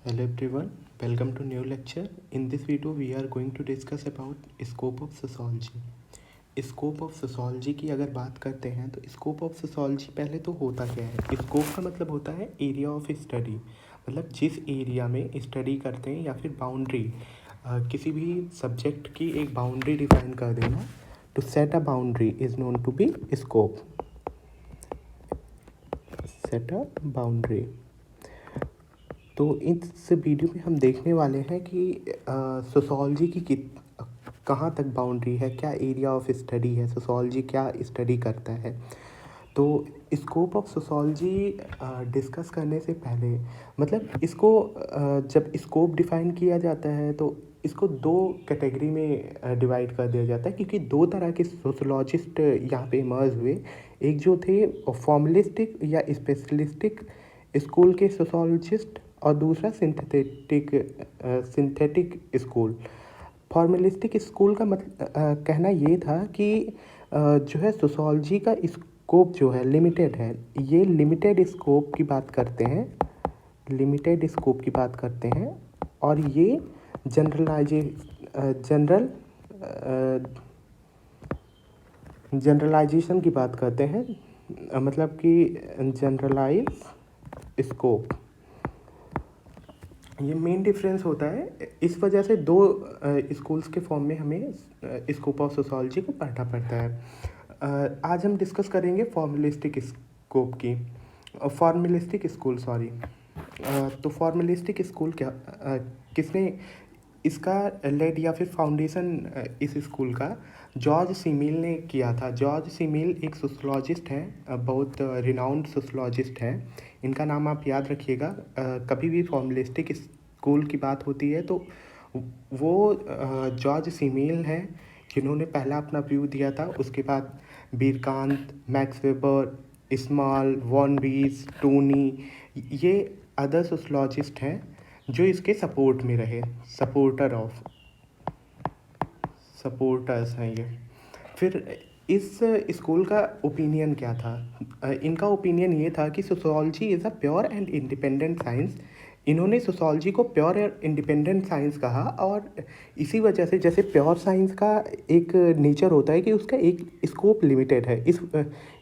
Hello everyone, welcome to new lecture. In this video we are going to discuss about scope of sociology. Scope of sociology की अगर बात करते हैं तो scope of sociology पहले तो होता क्या है। स्कोप का मतलब होता है एरिया ऑफ स्टडी, मतलब जिस एरिया में स्टडी करते हैं या फिर बाउंड्री, किसी भी सब्जेक्ट की एक बाउंड्री डिफाइन कर देना। To set a boundary is known to be scope. Set a boundary. तो इस वीडियो में हम देखने वाले हैं कि सोशोलॉजी की कहाँ तक बाउंड्री है, क्या एरिया ऑफ स्टडी है, सोशोलॉजी क्या स्टडी करता है। तो स्कोप ऑफ सोशोलॉजी डिस्कस करने से पहले, मतलब इसको जब स्कोप डिफाइन किया जाता है तो इसको दो कैटेगरी में डिवाइड कर दिया जाता है, क्योंकि दो तरह के सोशोलॉजिस्ट यहाँ पे इमर्ज हुए। एक जो थे फॉर्मलिस्टिक या स्पेशलिस्टिक स्कूल के सोशोलॉजिस्ट, और दूसरा सिंथेटिक स्कूल। फॉर्मलिस्टिक स्कूल का कहना ये था कि जो है सोशोलॉजी का स्कोप जो है लिमिटेड है। ये लिमिटेड स्कोप की बात करते हैं, लिमिटेड स्कोप की बात करते हैं, और ये जनरलाइजेशन की बात करते हैं, मतलब कि जनरलाइज स्कोप। ये मेन डिफरेंस होता है। इस वजह से दो स्कूल्स के फॉर्म में हमें स्कोप ऑफ सोशोलॉजी को पढ़ना पड़ता है। आज हम डिस्कस करेंगे फॉर्मलिस्टिक स्कोप की, फॉर्मलिस्टिक स्कूल, सॉरी। तो फॉर्मलिस्टिक स्कूल क्या, किसने इसका लेड या फिर फाउंडेशन इस स्कूल का जॉर्ज सीमिल ने किया था। जॉर्ज सीमिल एक सोशोलॉजिस्ट हैं, बहुत रिनाउंड सोशोलॉजिस्ट हैं। इनका नाम आप याद रखिएगा। कभी भी फॉर्मलिस्टिक स्कूल की बात होती है तो वो जॉर्ज सीमिल हैं जिन्होंने पहला अपना व्यू दिया था। उसके बाद बीरकांत, मैक्स वेबर, स्मॉल, वॉन बीज, टोनी, ये अदर सोशोलॉजिस्ट हैं जो इसके सपोर्ट में रहे, सपोर्टर्स हैं ये। फिर इस स्कूल का ओपिनियन क्या था। इनका ओपिनियन ये था कि sociology is a pure and independent science. इन्होंने सोशोलॉजी को प्योर और इंडिपेंडेंट साइंस कहा, और इसी वजह से जैसे प्योर साइंस का एक नेचर होता है कि उसका एक स्कोप लिमिटेड है,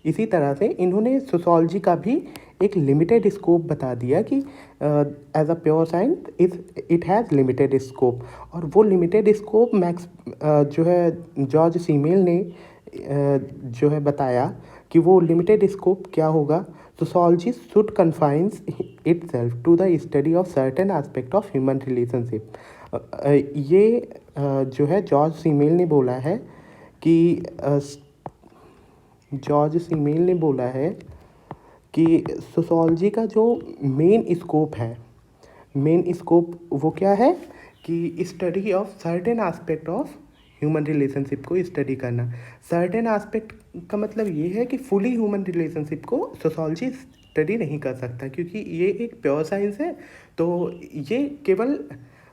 इसी तरह से इन्होंने सोशोलॉजी का भी एक लिमिटेड स्कोप बता दिया कि as a pure science it has limited scope. और वो लिमिटेड स्कोप जो है जॉर्ज सीमेल ने जो है बताया कि वो लिमिटेड स्कोप क्या होगा। Sociology should confines itself to the study of certain aspect of human relationship। ये जो है जॉर्ज सीमेल ने बोला है कि जॉर्ज सीमेल ने बोला है कि सोशोलॉजी का जो मेन स्कोप है, मेन स्कोप वो क्या है कि study of certain aspect of human relationship को स्टडी करना। सर्टेन एस्पेक्ट का मतलब ये है कि फुली ह्यूमन रिलेशनशिप को सोशोलॉजी स्टडी नहीं कर सकता, क्योंकि ये एक प्योर साइंस है। तो ये केवल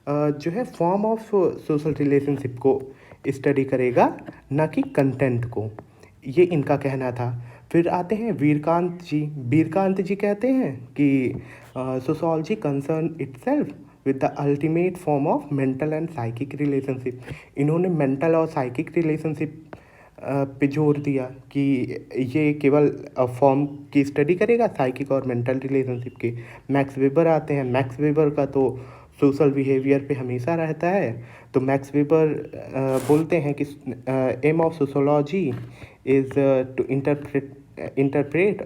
जो है फॉर्म ऑफ सोशल रिलेशनशिप को स्टडी करेगा, ना कि कंटेंट को। ये इनका कहना था। फिर आते हैं वीरकांत जी। वीरकांत जी कहते हैं कि sociology concern itself with the ultimate form of mental and psychic relationship. इन्होंने मेंटल और साइकिक रिलेशनशिप पे जोर दिया कि ये केवल फॉर्म की स्टडी करेगा, साइकिक और मेंटल रिलेशनशिप के। मैक्स वेबर आते हैं। मैक्स वेबर का तो सोशल बिहेवियर पे हमेशा रहता है। तो मैक्स वेबर बोलते हैं कि aim of sociology is to interpret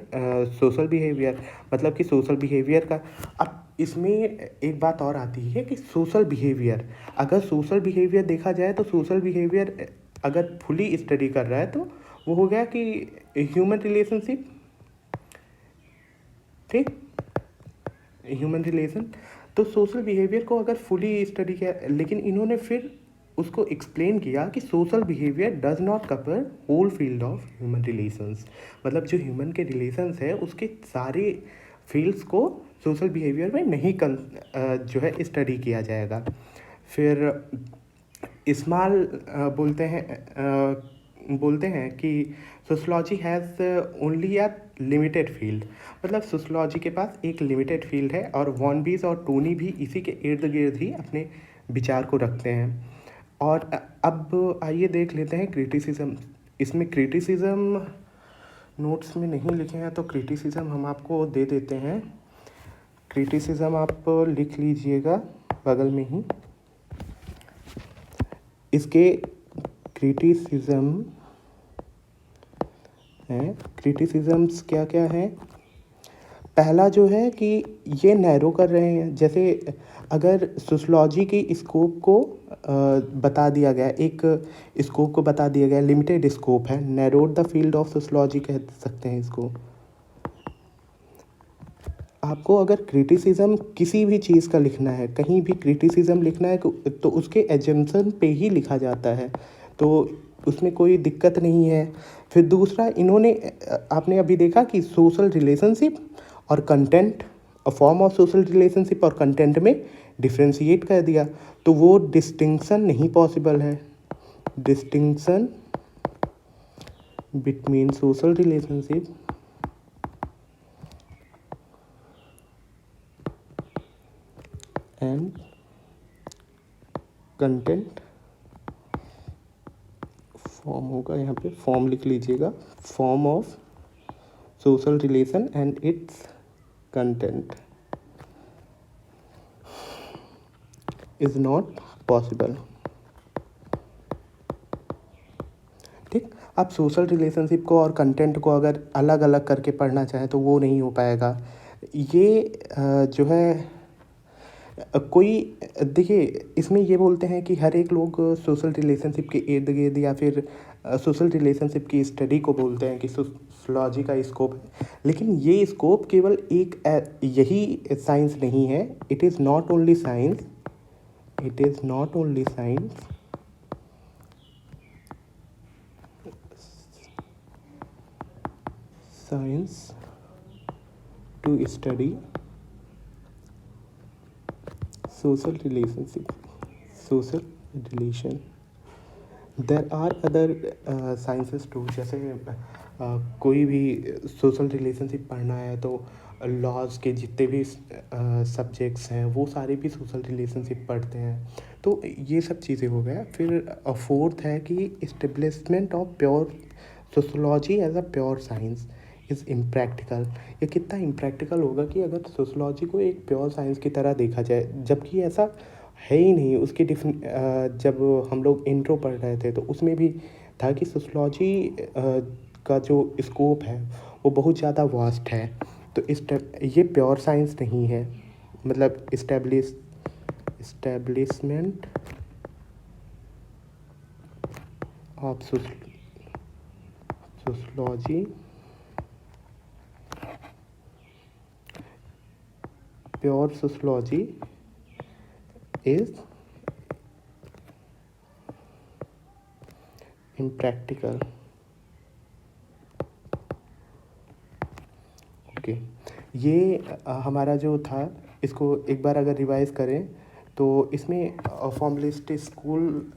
social behaviour, मतलब कि सोशल बिहेवियर का। अब इसमें एक बात और आती है कि सोशल बिहेवियर, अगर सोशल बिहेवियर देखा जाए तो सोशल बिहेवियर अगर फुली स्टडी कर रहा है तो वो हो गया कि ह्यूमन रिलेशनशिप, ठीक, ह्यूमन रिलेशन। तो सोशल बिहेवियर को अगर फुली स्टडी किया, लेकिन इन्होंने फिर उसको एक्सप्लेन किया कि social behaviour does not cover whole field of human relations. मतलब जो ह्यूमन के रिलेशंस है उसके सारे फील्ड्स को सोशल बिहेवियर में नहीं जो है स्टडी किया जाएगा। फिर इस्माल बोलते हैं बोलते हैं कि sociology has only a limited field, मतलब सोशलॉजी के पास एक लिमिटेड फील्ड है और वॉन बीज और टोनी भी इसी के इर्द गिर्द ही अपने विचार को रखते हैं। और अब आइए देख लेते हैं क्रिटिसिज्म। इसमें क्रिटिसिज्म नोट्स में नहीं लिखे हैं तो क्रिटिसिज्म हम आपको दे देते हैं। क्रिटिसिज्म आप लिख लीजिएगा बगल में ही। इसके क्रिटिसिज्म हैं, क्रिटिसिज्म्स क्या क्या हैं। पहला जो है कि ये नैरो कर रहे हैं, जैसे अगर सोशलॉजी की स्कोप को बता दिया गया, एक स्कोप को बता दिया गया, लिमिटेड स्कोप है, narrowed the field of sociology कह सकते हैं इसको। आपको अगर क्रिटिसिज्म किसी भी चीज़ का लिखना है, कहीं भी क्रिटिसिज्म लिखना है तो उसके एजम्पशन पे ही लिखा जाता है, तो उसमें कोई दिक्कत नहीं है। फिर दूसरा, इन्होंने आपने अभी देखा कि सोशल रिलेशनशिप और content, form of social relationship और कंटेंट में डिफ्रेंशिएट कर दिया, तो वो डिस्टिंक्शन नहीं पॉसिबल है। Distinction between social relationship and content, form होगा यहाँ पे, फॉर्म लिख लीजिएगा, form of social relation and it's content is not possible. ठीक, आप सोशल रिलेशनशिप को और कंटेंट को अगर अलग अलग करके पढ़ना चाहें तो वो नहीं हो पाएगा। ये जो है कोई, देखिए इसमें ये बोलते हैं कि हर एक लोग सोशल रिलेशनशिप के इर्द गिर्द या फिर सोशल रिलेशनशिप की स्टडी को बोलते हैं कि सोशलॉजी का स्कोप है, लेकिन ये स्कोप केवल एक यही साइंस नहीं है। It is not only science, it is not only science, science to study social relationship, social relation, there are other sciences too। जैसे कोई भी सोशल रिलेशनशिप पढ़ना है तो लॉज के जितने भी सब्जेक्ट्स हैं वो सारे भी सोशल रिलेशनशिप पढ़ते हैं, तो ये सब चीज़ें हो गया। फिर फोर्थ है कि establishment of pure sociology as a pure science is impractical. ये कितना इम्प्रैक्टिकल होगा कि अगर सोशलॉजी को एक प्योर साइंस की तरह देखा जाए, जबकि ऐसा है ही नहीं। उसकी जब हम लोग इंट्रो पढ़ रहे थे तो उसमें भी था कि सोशलॉजी का जो स्कोप है वो बहुत ज़्यादा वास्ट है, तो ये प्योर साइंस नहीं है। मतलब establishment of sociology, pure sociology is impractical. Okay, ये हमारा जो था, इसको एक बार अगर रिवाइज करें तो इसमें फॉर्मलिस्ट स्कूल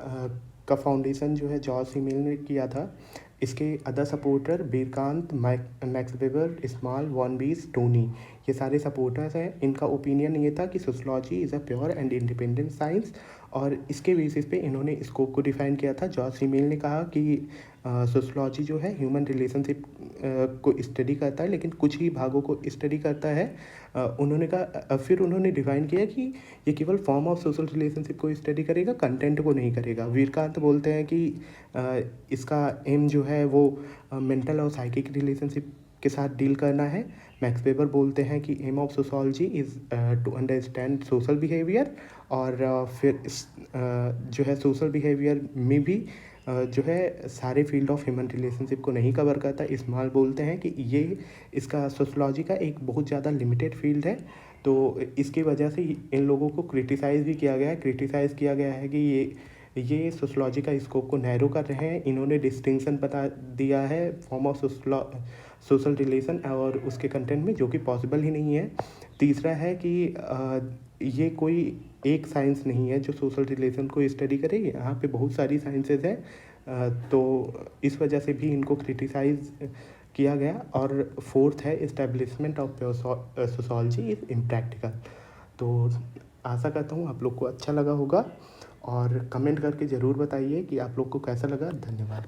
का फाउंडेशन जो है जॉर्ज सीमेल ने किया था। इसके अदर सपोर्टर बीरकांत, मैक्स वेबर, स्मॉल, वॉन-बीज, टोनी, ये सारे सपोर्टर्स हैं। इनका ओपिनियन ये था कि sociology is a pure and independent science, और इसके बेसिस पे इन्होंने स्कोप को डिफाइन किया था। जॉर्ज सीमेल ने कहा कि सोशलॉजी जो है ह्यूमन रिलेशनशिप को स्टडी करता है, लेकिन कुछ ही भागों को स्टडी करता है। उन्होंने कहा, फिर उन्होंने डिफाइन किया कि ये केवल फॉर्म ऑफ सोशल रिलेशनशिप को स्टडी करेगा, कंटेंट को नहीं करेगा। वीरकांत बोलते हैं कि इसका एम जो है वो मेंटल और साइकिक रिलेशनशिप के साथ डील करना है। मैक्स वेबर बोलते हैं कि aim of sociology is to understand social behaviour, और फिर जो है सोशल बिहेवियर में भी जो है सारे फील्ड ऑफ ह्यूमन रिलेशनशिप को नहीं कवर करता। इस्माइल बोलते हैं कि ये इसका सोशलॉजी का एक बहुत ज़्यादा लिमिटेड फील्ड है, तो इसकी वजह से इन लोगों को क्रिटिसाइज़ भी किया गया है। क्रिटिसाइज़ किया गया है कि ये सोशलॉजी का स्कोप को नैरो कर रहे हैं। इन्होंने डिस्टिंक्शन बता दिया है फॉर्म ऑफ सोशल रिलेशन और उसके कंटेंट में, जो कि पॉसिबल ही नहीं है। तीसरा है कि ये कोई एक साइंस नहीं है जो सोशल रिलेशन को स्टडी करे। यहाँ पे बहुत सारी साइंसेज हैं तो इस वजह से भी इनको क्रिटिसाइज़ किया गया। और फोर्थ है establishment of sociology is impractical. तो आशा करता हूँ आप लोग को अच्छा लगा होगा, और कमेंट करके ज़रूर बताइए कि आप लोग को कैसा लगा। धन्यवाद।